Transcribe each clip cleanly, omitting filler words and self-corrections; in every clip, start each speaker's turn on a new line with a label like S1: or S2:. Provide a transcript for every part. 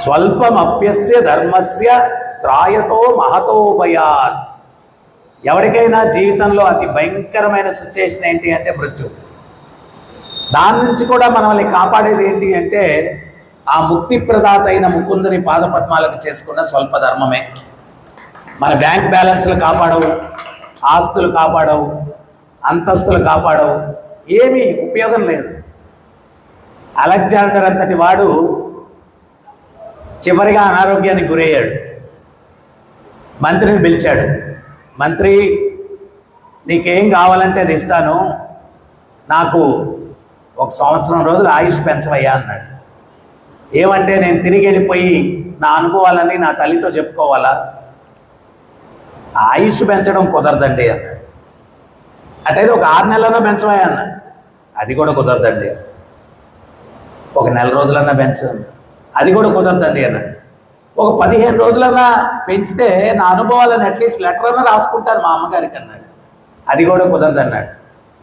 S1: స్వల్పమప్యస్య ధర్మస్య త్రాయతో మహతో భయాత్. ఎవరికైనా జీవితంలో అతి భయంకరమైన సిచ్యుయేషన్ ఏంటి అంటే మృత్యు. దాని నుంచి కూడా మనల్ని కాపాడేది ఏంటి అంటే ఆ ముక్తి ప్రదాత అయిన ముకుందుని పాదపద్మాలకు చేసుకున్న స్వల్ప ధర్మమే. మన బ్యాంక్ బ్యాలెన్స్లు కాపాడవు, ఆస్తులు కాపాడవు, అంతస్తులు కాపాడవు, ఏమీ ఉపయోగం లేదు. అలెగ్జాండర్ అంతటి వాడు చివరిగా అనారోగ్యానికి గురయ్యాడు. మంత్రిని పిలిచాడు. మంత్రి, నీకేం కావాలంటే అది ఇస్తాను, నాకు 1 సంవత్సరం రోజులు ఆయుష్ పెంచవయ్యా అన్నాడు. ఏమంటే నేను తిరిగి వెళ్ళిపోయి నా అనుభవాలన్నీ నా తల్లితో చెప్పుకోవాలా? ఆయుష్ పెంచడం కుదరదండి అన్నాడు. అటైతే 1 6 నెలలన్నా పెంచవయ్యా అన్నాడు. అది కూడా కుదరదండి. 1 నెల రోజులన్నా పెంచండి, అది కూడా కుదరదండి అన్నాడు. 15 రోజులన్నా పెంచితే నా అనుభవాలను అట్లీస్ట్ లెటర్ అన్నా రాసుకుంటాను మా అమ్మగారికి అన్నాడు. అది కూడా కుదరదన్నాడు.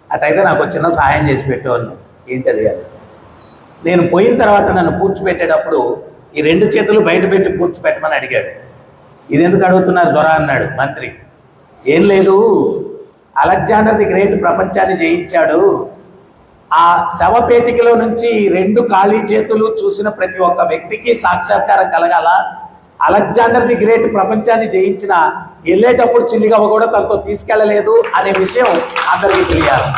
S1: అటైతే నాకు చిన్న సహాయం చేసి పెట్టేవాళ్ళు. ఏంటది అన్నాడు. నేను పోయిన తర్వాత నన్ను పూడ్చిపెట్టేటప్పుడు ఈ 2 చేతులు బయట పెట్టి పూడ్చిపెట్టమని అడిగాడు. ఇది ఎందుకు అడుగుతున్నారు దొర అన్నాడు మంత్రి. ఏం లేదు, అలెగ్జాండర్ ది గ్రేట్ ప్రపంచాన్ని జయించాడు. ఆ శవపేటికలో నుంచి 2 ఖాళీ చేతులు చూసిన ప్రతి ఒక్క వ్యక్తికి సాక్షాత్కారం కలగాల. అలెగ్జాండర్ ది గ్రేట్ ప్రపంచాన్ని జయించిన వెళ్ళేటప్పుడు చిల్లిగవ్వ కూడా తనతో తీసుకెళ్ళలేదు అనే విషయం అందరికీ తెలియాలి.